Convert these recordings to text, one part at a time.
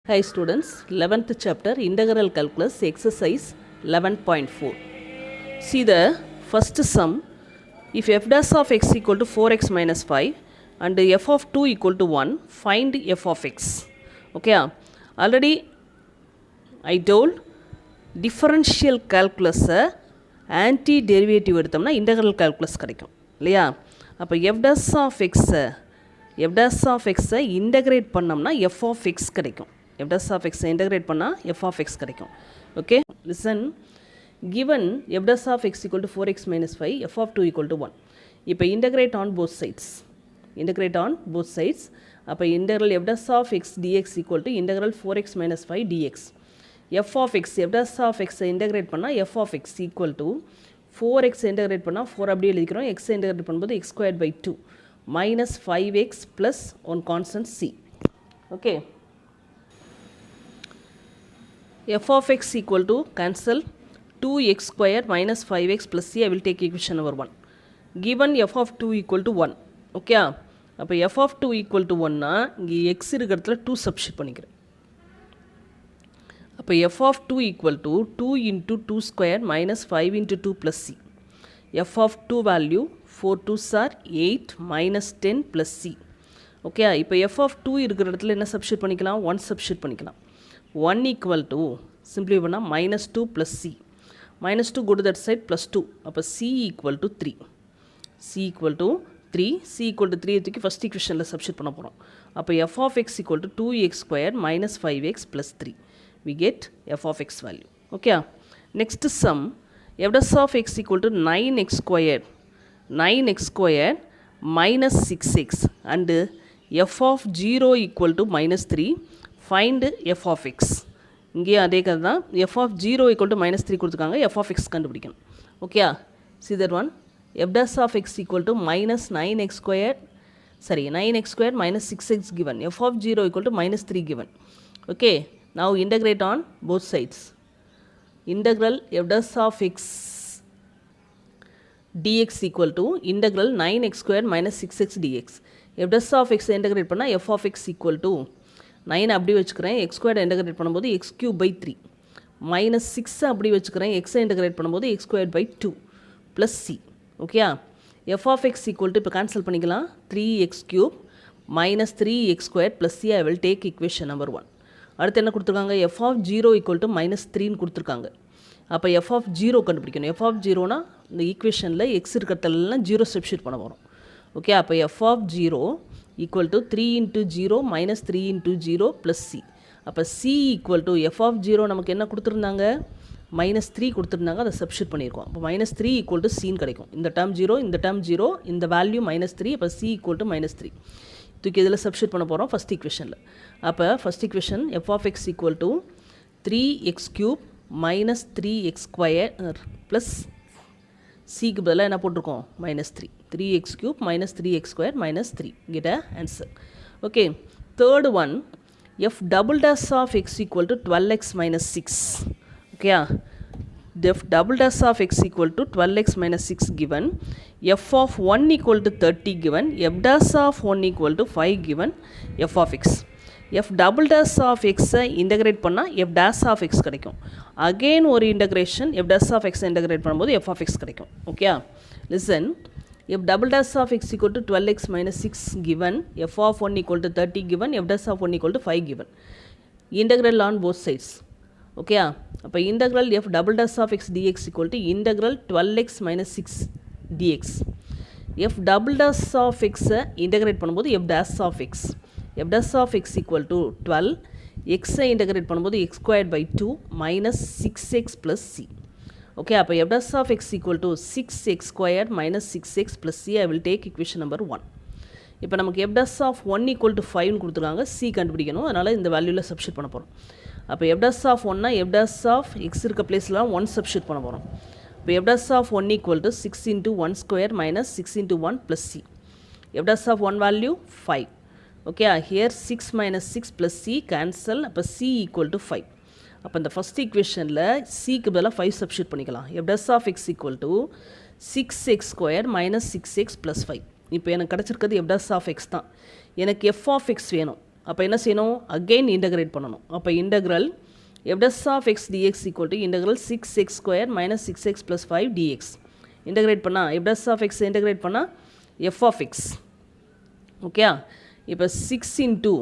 Hi students, 11th chapter Integral Calculus exercise 11.4. See the first sum. If f dash of x equal to 4x minus 5 and f of 2 equal to 1, find f of x. Okay, already I told differential calculus anti-derivative எடுத்தோம்னா integral calculus கிடைக்கும் இல்லையா? அப்போ f dash of x integrate பண்ணோம்னா f of x கிடைக்கும். f dash of x integrate பண்ணா f of x கிடைக்கும். Okay, listen. Given f dash of x equal to 4x minus 5, f of 2 equal to 1. இப்போ integrate on both sides. அப்போ integral f dash of x dx equal to integral 4x minus 5 dx. f of x, f dash of x integrate பண்ணா f of x equal to 4x integrate பண்ணா 4 அப்படியே எழுதிக்கிறோம். x integrate பண்ணும்போது x squared by 2 minus 5x plus 1 constant c. Okay. f of x equal to cancel 2x square minus 5x plus c. I will take equation number 1. Given f of 2 equal to 1. Okay. அப்போ f of 2 equal to 1 னா இங்கே x இருக்கிறதுல 2 substitute பண்ணிக்கிறேன். அப்போ f of 2 equal to 2 into 2 square minus 5 into 2 plus c. f of 2 value 4 2s are 8 minus 10 plus c. Okay. இப்போ f of 2 இருக்கிற இடத்துல என்ன substitute பண்ணிக்கலாம்? 1 substitute பண்ணிக்கலாம். 1 equal to simply பண்ணா minus 2 plus c. Minus 2 go to that side plus 2. அப்போ c equal to 3. c equal to 3. c equal to 3 தூக்கி first equationல substitute பண்ண போகிறோம். அப்போ f of x equal to 2x square minus 5x plus 3. We get f of x value. Okay. Next sum. f dash of x equal to 9x square. 9x square minus 6x. And f of 0 equal to minus 3. Find f of x. இங்கேயும் அதே கதை தான். f of 0 equal to minus 3 கொடுத்துருக்காங்க. f of x கண்டுபிடிக்கணும். Okay, see that one. f dash of x equal to minus 9x square, sorry, 9x square minus 6x given. f of 0 equal to minus 3 given. Okay, now integrate on both sides. Integral f dash of x dx equal to integral 9x square minus 6x dx. f dash of x integrate பண்ணா f of x equal to 9 அப்படி வச்சுக்கிறேன். x squared integrate பண்ணும்போது x cube by 3 minus 6 அப்படி வச்சுக்கிறேன். x integrate பண்ணும்போது x squared by 2 plus c. Okay, f of x equal to இப்போ cancel பண்ணிக்கலாம். 3x cube minus 3x squared plus c. I will take equation number 1. அடுத்து என்ன கொடுத்துருக்காங்க? f of 0 equal to minus 3ன்னு கொடுத்துருக்காங்க. அப்போ f of 0 கண்டுபிடிக்கணும். f of 0னா இந்த ஈக்குவேஷனில் x இருக்கிறதெல்லாம் 0 சப்ஸ்டியூட் பண்ண போகிறோம். ஓகே, அப்போ f of 0 equal to 3 into 0 minus 3 into 0 plus c. அப்போ c equal to f of 0 நமக்கு என்ன கொடுத்துருந்தாங்க? minus 3 கொடுத்துருந்தாங்க. அதை சப்ஸ்டியூட் பண்ணியிருக்கோம். அப்போ minus 3 equal to c கிடைக்கும். இந்த டேர்ம் 0, இந்த டேர்ம் 0, இந்த வேல்யூ minus 3. அப்போ c equal to minus 3 தூக்கி இதில் சப்ஸ்டியூட் பண்ண போகிறோம் ஃபஸ்ட் ஈக்குவேஷனில். அப்போ first equation f of x equal to 3x cube minus 3x square plus cக்கு பதிலாக என்ன போட்டிருக்கோம்? minus 3. 3x cube minus 3x square minus 3. Get a answer. Okay. Third one, f double dash of x equal to 12x minus 6. Okay. F double dash of x equal to 12x minus 6 given. f of 1 equal to 30 given. f dash of 1 equal to 5 given. f of x. f double dash of x integrate பண்ணா f dash of x கிடைக்கும். Again ஒரு integration f dash of x integrate பண்ணும்போது f of x கிடைக்கும். Okay. Listen. f double dash of x equal to 12x minus 6 given. f of 1 equal to 30 given. f dash of 1 equal to 5 given. Integral on both sides. Okay. அப்போ integral f double dash of x dx equal to integral 12x minus 6 dx. f double dash of x integrate பண்ணும்போது f dash of x. f dash of x equal to 12. x integrate பண்ணும்போது x squared by 2 minus 6x plus c. Okay, அப்போ f dash of x equal to 6x squared minus 6x plus c. I will take equation number 1. இப்போ நமக்கு f dash of 1 equal to 5ன்னு கொடுத்துருக்காங்க. c கண்டுபிடிக்கணும். அதனால் இந்த வேல்யூவில் substitute பண்ண போகிறோம். அப்போ f dash of 1னா f dash of x இருக்க பிளேஸ்லாம் 1 சப்ஸ்டியூட் பண்ண போகிறோம். இப்போ f dash of 1 equal to 6 into 1 square minus 6 into 1 plus c. f dash of 1 value 5. Okay, here 6 minus 6 plus c cancel. அப்போ c equal to 5. அப்போ இந்த first ஈக்குவேஷனில் cக்கு பதிலாக 5 substitute பண்ணிக்கலாம். f dash of x equal to 6x square minus 6x plus 5. இப்போ எனக்கு கிடச்சிருக்கிறது f dash of x தான். எனக்கு f of x வேணும். அப்போ என்ன செய்யணும், அகெயின் இன்டகிரேட் பண்ணணும். அப்போ integral f dash of x dx equal to integral 6x square minus 6x plus 5 dx. Integrate பண்ணால் f dash of x integrate பண்ணால் f of x. ஓகே, இப்போ 6 into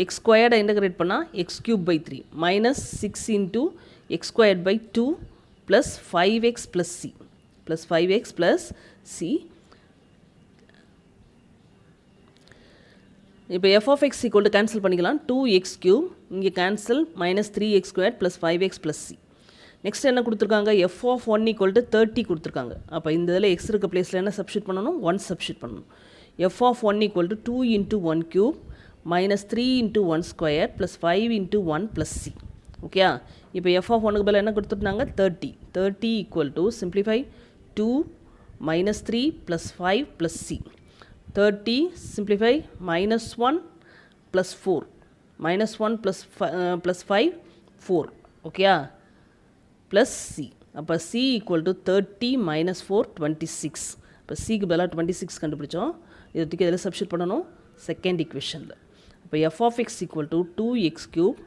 x squared இன்டகிரேட் பண்ணால் x cube by 3 minus 6 into x squared by 2 plus 5x plus c plus 5x plus c. இப்போ f of x equal to cancel பண்ணிக்கலாம், 2x cube இங்கே cancel minus 3x squared plus 5x plus c. Next என்ன கொடுத்துருக்காங்க, f of 1 equal to 30 கொடுத்துருக்காங்க. அப்போ இந்த இதில் x இருக்க பிளேஸில் என்ன சப்ஸ்டியூட் பண்ணணும், 1 சப்ஸ்டியூட் பண்ணணும். f of 1 equal to 2 into 1 cube minus 3 into 1 square plus 5 into 1 plus c. Okay, இப்போ f of 1க்கு பதில் என்ன கொடுத்துருந்தாங்க, 30. 30 equal to simplify 2 minus 3 plus 5 plus c. 30 simplify minus 1 plus 4 minus 1 plus 5 4. Okay, plus c. அப்போ c equal to 30 minus 4 26. இப்போ சிக்கு பதிலாக 26 கண்டுபிடிச்சோம். இதை தூக்கி இதில் சப்ஸ்டியூட் பண்ணணும் செகண்ட் ஈக்குவேஷனில். இப்போ f of x equal to 2x cube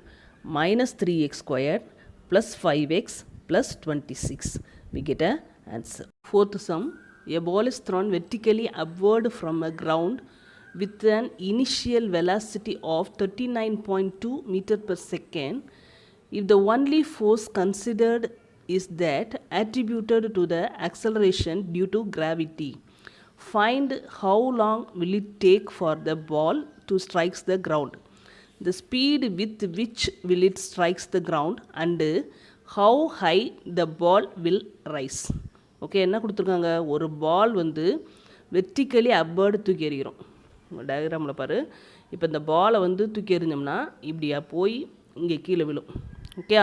minus 3x squared plus 5x plus 26. We get a answer. Fourth sum. A ball is thrown vertically upward from a ground with an initial velocity of 39.2 meter per second. If the only force considered is that attributed to the acceleration due to gravity, find how long will it take for the ball to strike the ground, the speed with which will it strikes the ground, and how high the ball will rise. Okay, என்ன கொடுத்துருக்காங்க, ஒரு பால் வந்து vertically upward தூக்கி எறிகிறோம். டயக்ராமில் பாரு, இப்போ இந்த பாலை வந்து தூக்கி எறிஞ்சோம்னா இப்படியா போய் இங்கே கீழே விழும். ஓகே,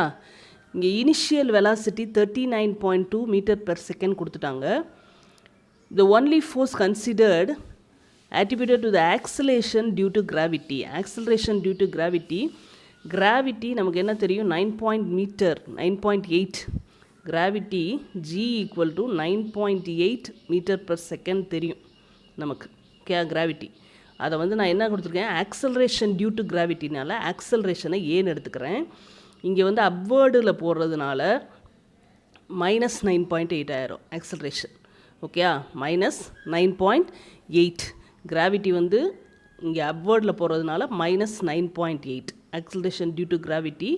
இங்கே initial velocity 39.2 metre per second கொடுத்துட்டாங்க. The only force considered attributed to the acceleration due to gravity. Acceleration due to gravity. Gravity நமக்கு என்ன தெரியும், 9.8. Gravity g equal to 9.8 meter per second தெரியும் நமக்கு. ஓகே, கிராவிட்டி அதை வந்து நான் என்ன கொடுத்துருக்கேன், ஆக்சலரேஷன் டியூ டு கிராவிட்டினால ஆக்சலரேஷனை ஏன்னு எடுத்துக்கிறேன். இங்கே வந்து அப்வேர்டில் போடுறதுனால minus 9.8 ஆயிரும் ஆக்சலரேஷன். Okay, minus 9.8. கிராவிட்டி வந்து இங்கே அப்வேர்டில் போகிறதுனால minus 9.8. Acceleration due to gravity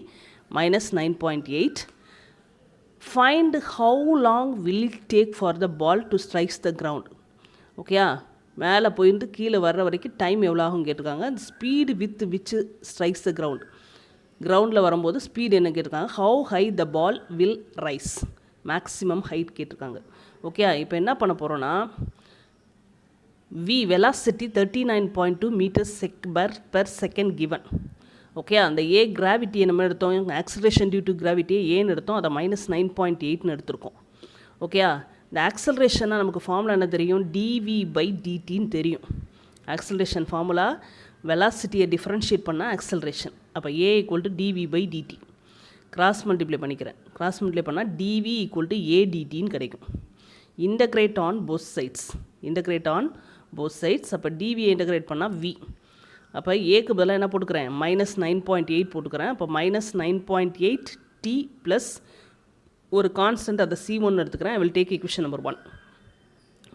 minus 9.8. Find how long will it take for the ball to strike the ground. Okay, மேலே போயிட்டு கீழே வர்ற வரைக்கும் டைம் எவ்வளோ ஆகும் கேட்டிருக்காங்க. Speed with which strikes the ground. கிரவுண்டில் வரும்போது ஸ்பீடு என்ன கேட்டிருக்காங்க, how high the ball will rise, maximum height கேட்டிருக்காங்க. ஓகே, இப்போ என்ன பண்ண போகிறோன்னா, velocity 39.2 metres per second given. Okay, அந்த ஏ கிராவிட்டியை நம்ம எடுத்தோம், ஆக்சலரேஷன் டியூ டு கிராவிட்டியை ஏன்னு எடுத்தோம், அதை minus 9.8ன்னு எடுத்திருக்கோம். ஓகே, இந்த ஆக்சலரேஷனாக நமக்கு ஃபார்முலா என்ன தெரியும், dv/dtன்னு தெரியும். ஆக்சலரேஷன் ஃபார்முலா வெலாசிட்டியை டிஃப்ரென்ஷியேட் பண்ணால் ஆக்சலரேஷன். அப்போ a = dv/dt. கிராஸ் மல்டிப்ளை பண்ணிக்கிறேன். கிராஸ் மல்டிப்ளை பண்ணால் dv = adtன்னு கிடைக்கும். Integrate on both sides. Integrate on both sides. அப்போ dv இன்டகிரேட் பண்ணால் v. அப்போ ஏக்கு பதிலாக என்ன போட்டுக்கிறேன், minus 9.8 போட்டுக்கிறேன். அப்போ minus 9.8 t ப்ளஸ் ஒரு கான்ஸ்டன்ட், அதை c1 எடுத்துக்கிறேன். I will take equation number 1.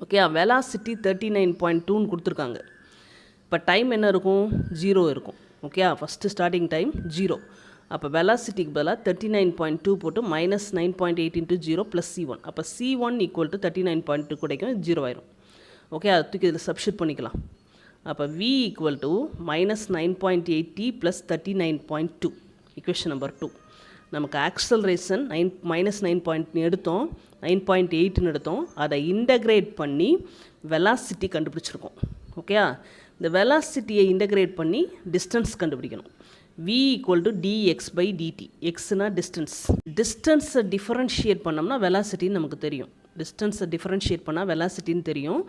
Okay, velocity 39.2ன்னு கொடுத்துருக்காங்க. இப்போ டைம் என்ன இருக்கும், 0 இருக்கும். Okay, first starting time 0. அப்போ வெலாசிட்டிக்கு பதிலாக 39.2 போட்டு minus 9.8 into 0 ப்ளஸ் c1. அப்போ c1 = 39.2 கிடைக்கும், 0 ஆயிரும். ஓகே, அது தூக்கி இதில் சப்ஸ்டியூட் பண்ணிக்கலாம். அப்போ v = minus 9.8t plus 39.2. Equation number 2. நமக்கு ஆக்சலரேஷன் minus 9.8 எடுத்தோம், 9.8ன்னு எடுத்தோம். அதை இன்டகிரேட் பண்ணி வெலாசிட்டி கண்டுபிடிச்சிருக்கோம். ஓகே, இந்த வெலாசிட்டியை இன்டகிரேட் பண்ணி டிஸ்டன்ஸ் கண்டுபிடிக்கணும். v = dx/dt. எக்ஸ்னா டிஸ்டன்ஸ். டிஸ்டன்ஸை டிஃபரன்ஷியேட் பண்ணோம்னா வெலாசிட்டின்னு நமக்கு தெரியும். டிஸ்டன்ஸை டிஃபரன்ஷியேட் பண்ணால் வெலாசிட்டின்னு தெரியும்.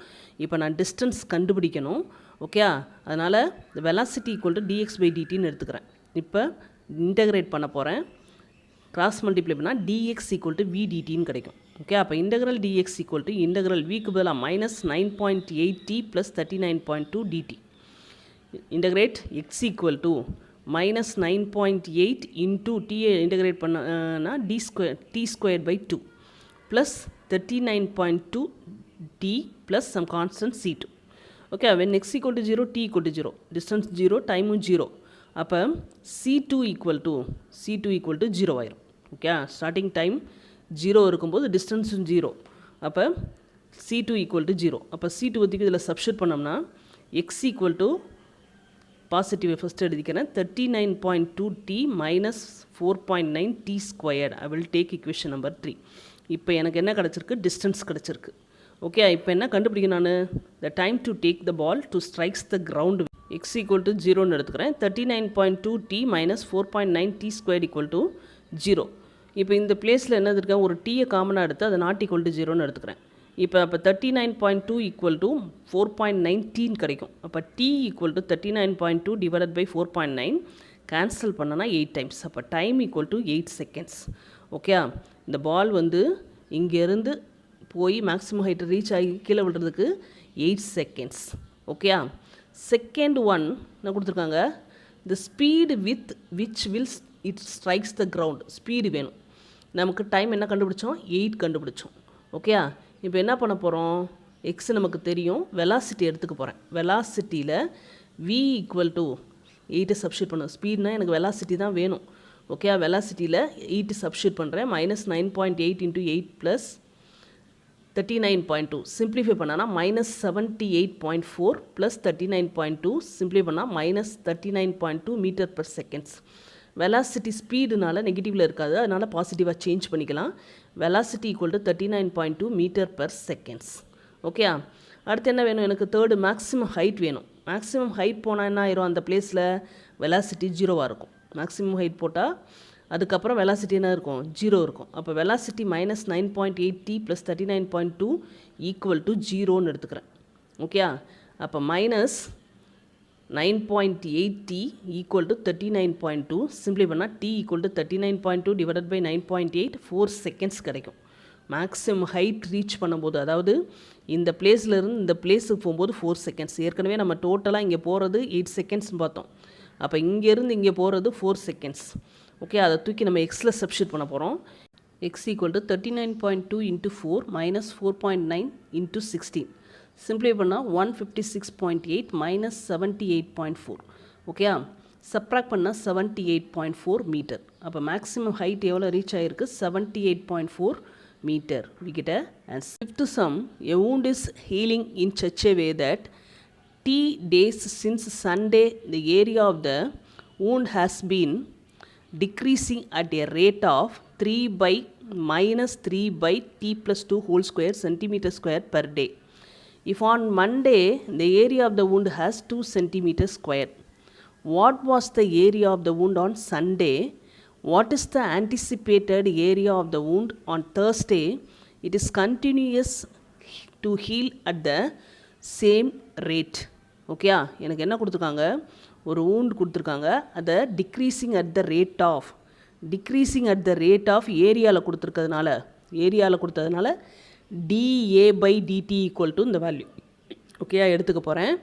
இப்போ நான் டிஸ்டன்ஸ் கண்டுபிடிக்கணும். ஓகே, அதனால் இந்த வெலாசிட்டி = dx/dtன்னு எடுத்துக்கிறேன். இப்போ இன்டகிரேட் பண்ண போகிறேன். கிராஸ் மல்டிப்ளை பண்ணால் dx = vdtன்னு கிடைக்கும். ஓகே, அப்போ இன்டகிரல் dx = இன்டகிரல் vக்கு பதிலாக minus 9.8t plus 39.2 dt. integrate x equal to minus 9.8 into t integrate பண்ணா t squared by 2 plus 39.2 t plus some constant c2. Okay, when x equal to 0, t equal to 0, distance 0, time 0. அப்போ c2 equal to 0 ஆயிரும். Okay, starting time 0 இருக்கும்போது distance 0. அப்போ c2 equal to 0. அப்போ c2 வதிக்கு இதில் substitute பண்ணோம்னா x equal to positive first எழுதிக்கிறேன் 39.2 t minus 4.9 t squared. I will take equation number 3. இப்போ எனக்கு என்ன கிடச்சிருக்கு, டிஸ்டன்ஸ் கிடச்சிருக்கு. ஓகே, இப்போ என்ன கண்டுபிடிக்கணும் நான், the time to take the ball to strikes the ground x equal to 0ன்னு எடுத்துக்கிறேன். 39.2 t minus 4.9 t squared equal to 0. இப்போ இந்த பிளேஸில் என்ன இருக்கேன், ஒரு டீயை காமனாக எடுத்து அதை நாட் ஈக்குவல் டு 0ன்னு எடுத்துக்கிறேன். இப்போ 39.2 ஈக்குவல் டு 4.19 கிடைக்கும். அப்போ t equal to 39.2 divided by 4.9 cancel பண்ணனா 8 டைம்ஸ். அப்போ time equal to 8 seconds. Okay, இந்த பால் வந்து இங்கேருந்து போய் மேக்ஸிமம் ஹைட் ரீச் ஆகி கீழே விடுறதுக்கு 8 செகண்ட்ஸ். ஓகே, செகண்ட் ஒன் என்ன கொடுத்துருக்காங்க, த speed with which will it strikes the ground. Speed வேணும் நமக்கு. டைம் என்ன கண்டுபிடிச்சோம், 8 கண்டுபிடிச்சோம். ஓகே, இப்போ என்ன பண்ண போகிறோம், எக்ஸ் நமக்கு தெரியும், வெலாசிட்டி எடுத்துக்க போகிறேன். வெலாசிட்டியில் v ஈக்குவல் டு 8 சப்ஸ்டியூட் பண்ணும். ஸ்பீட்னா எனக்கு வெலாசிட்டி தான் வேணும். ஓகே, வெலாசிட்டியில் 8 சப்ஸ்டியூட் பண்ணுறேன். minus 9.8 into 8 plus 39.2 சிம்ப்ளிஃபை பண்ணால் minus 78.4 plus 39.2 சிம்ப்ளிஃபை பண்ணால் minus 39.2 metre per seconds. Velocity ஸ்பீடுனால நெகட்டிவில் இருக்காது, அதனால் பாசிட்டிவாக சேஞ்ச் பண்ணிக்கலாம். Velocity equal to 39.2 metre per seconds. Okay, அடுத்து என்ன வேணும் எனக்கு, தேர்டு மேக்ஸிமம் ஹைட் வேணும். மேக்ஸிமம் ஹைட் போனால் என்ன ஆயிரும், அந்த பிளேஸில் வெலாசிட்டி 0வாக இருக்கும். மேக்ஸிமம் ஹைட் போட்டால் அதுக்கப்புறம் வெலாசிட்டி என்ன இருக்கும், 0 இருக்கும். அப்போ velocity minus 9.8 t plus 39.2 equal to 0ன்னு எடுத்துக்கிறேன். ஓகே, அப்போ minus 9.8 t equal to 39.2 சிம்பிளை பண்ணால் t equal to 39.2 divided by 9.8 4 seconds கிடைக்கும். மேக்ஸிமம் ஹைட் ரீச் பண்ணும்போது, அதாவது இந்த பிளேஸ்லேருந்து இந்த பிளேஸுக்கு போகும்போது 4 செகண்ட்ஸ். ஏற்கனவே நம்ம டோட்டலாக இங்கே போகிறது 8 செகண்ட்ஸ்னு பார்த்தோம். அப்போ இங்கேருந்து இங்கே போகிறது 4 செகண்ட்ஸ். ஓகே, அதை தூக்கி நம்ம எக்ஸில் சப்ஸ்டியூட் பண்ண போகிறோம். X equal to 39.2 into 4 minus 4.9 into 16. சிம்ப்ளை பண்ணால் 156.8 minus 78.4. ஓகே, சப்ராக்ட் பண்ணால் 78.4 மீட்டர். அப்போ மேக்ஸிமம் ஹைட் எவ்வளோ ரீச் ஆகிருக்கு, 78.4 metre. we get a answer. Fifth sum, a wound is healing in such a way that t days since Sunday the area of the wound has been decreasing at a rate of 3 by minus 3 by t plus 2 whole square centimeter square per day. If on Monday the area of the wound has 2 centimeters square, what was the area of the wound on Sunday? What is the anticipated area of the wound on Thursday? It is continuous to heal at the same rate. Okay, எனக்கு என்ன கொடுத்துருக்காங்க, ஒரு wound கொடுத்துருக்காங்க, அதை decreasing at the rate of ஏரியாவில் கொடுத்ததுனால dA by dt equal to இந்த value. Okay, எடுத்துக்க போகிறேன்.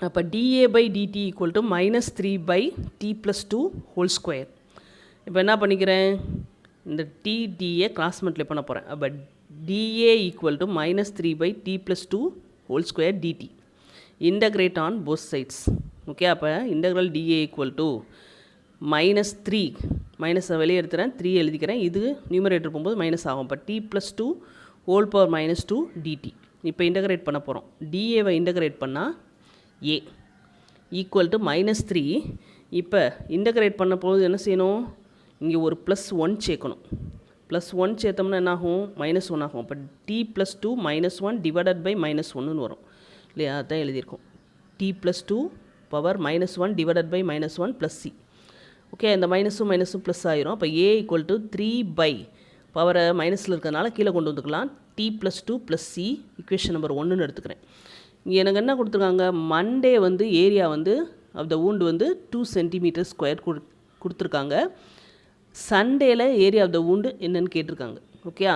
அப்போ dA by dt equal to minus 3 by t plus 2 whole square. இப்போ என்ன பண்ணிக்கிறேன், இந்த dA கிராஸ் மல்டிப்ளை பண்ண போகிறேன். அப்போ dA equal to minus 3 by t plus 2 whole square dt. Integrate on both sides. Okay, அப்போ integral dA equal to minus 3 மைனஸை வெளியே எடுத்துகிறேன், 3 எழுதிக்கிறேன். இது நியூமரேட்டர் போகும்போது மைனஸ் ஆகும். இப்போ t plus 2 whole power minus 2 dt. இப்போ இன்டகிரேட் பண்ண போகிறோம். dAவை இன்டகிரேட் பண்ணால் a ஈக்குவல் டு மைனஸ் 3. இப்போ இன்டகிரேட் பண்ண போது என்ன செய்யணும், இங்கே ஒரு ப்ளஸ் 1 சேர்க்கணும். ப்ளஸ் 1 சேர்த்தோம்னா என்ன ஆகும், மைனஸ் 1 ஆகும். அப்போ t plus 2 minus 1 divided by minus 1ன்னு வரும் இல்லையா, அதுதான் எழுதியிருக்கோம். t plus 2 power minus 1 divided by minus 1 plus c. Okay, இந்த மைனஸும் ப்ளஸ் ஆயிரும். அப்போ a ஈக்குவல் டு 3 பை பவரை மைனஸில் இருக்கிறதுனால கீழே கொண்டு வந்துக்கலாம். t plus 2 plus c equation number 1ன்னு எடுத்துக்கிறேன். இங்கே எனக்கு என்ன கொடுத்துருக்காங்க, மண்டே வந்து ஏரியா வந்து ஆஃப் த wound வந்து 2 சென்டிமீட்டர் ஸ்கொயர் கொடுத்துருக்காங்க. சண்டேயில் ஏரியா ஆஃப் த wound என்னன்னு கேட்டிருக்காங்க. ஓகே,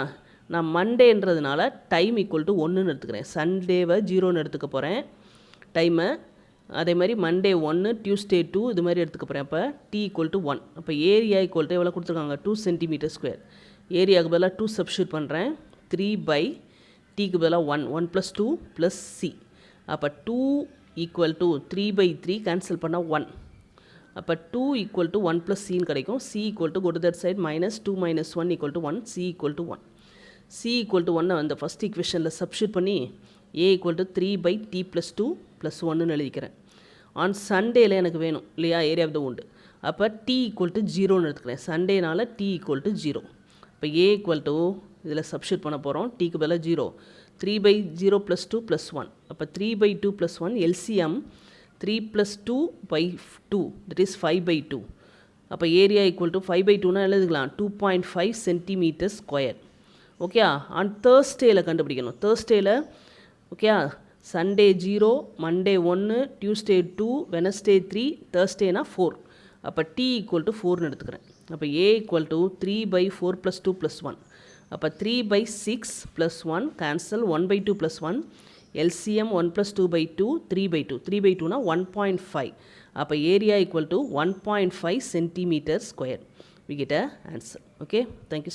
நான் மண்டேன்றதுனால டைம் ஈக்குவல் டு 1ன்னு எடுத்துக்கிறேன். சண்டேவை 0ன்னு எடுத்துக்க போகிறேன். டைமை. அதே மாதிரி மண்டே 1 டியூஸ்டே 2 இது மாதிரி எடுத்துக்க போகிறேன். அப்போ t ஈக்குவல் டு 1. அப்போ ஏரியா ஈக்குவல் டு எவ்வளோ கொடுத்துருக்காங்க 2 சென்டிமீட்டர் ஸ்கொயர். ஏரியாவுக்கு பதிலாக 2 சப்ஸ்டியூட் பண்ணுறேன். 3 பை டீக்கு பதிலாக 1 + 2 + c. அப்போ 2 ஈக்குவல் டு 3 பை 3 கேன்சல் பண்ணால் 1. அப்போ 2 ஈக்குவல் டு 1 + c கிடைக்கும். c equal to go to that side -2 - 1 equal to 1. c equal to 1. c equal to 1 அந்த ஃபஸ்ட் ஈக்குவேஷனில் சப்ஸ்டியூட் பண்ணி a equal to 3 by t + 2 + 1ன்னு எழுதிக்கிறேன். ஆன் சண்டேல எனக்கு வேணும் இல்லையா ஏரியா ஆஃப் த wound. அப்போ t ஈக்குவல் டு 0ன்னு எடுத்துக்கிறேன். சண்டேனால t ஈக்குவல் டு 0. இப்போ a ஈக்குவல் டு இதில் சப்ஸ்டியூட் பண்ண போகிறோம். டீக்கு பதிலாக 0. 3 பை 0 + 2 + 1. அப்போ 3 by 2 + 1 LCM 3 + 2 by 2 that is 5 by 2. அப்போ ஏரியா ஈக்குவல் டு 5 பை 2னா எழுதிக்கலாம் 2.5 சென்டிமீட்டர் ஸ்கொயர். ஓகே ஆன் தேர்ஸ்டேயில் கண்டுபிடிக்கணும். தேர்ஸ்டேயில் okay Sunday 0, Monday 1, Tuesday 2, Wednesday 3, தேர்ஸ்டேனா 4. அப்போ t ஈக்குவல் டு 4ன்னு எடுத்துக்கிறேன். அப்போ a ஈக்குவல் டு 3 பை 4 + 2 + 1. அப்போ 3 by 6 + 1 cancel 1 by 2 + 1 LCM 1 + 2 by 2 3 by 2 3 by 2னா 1.5. அப்போ area equal to 1.5 centimetre square. We get a answer. Okay, thank you.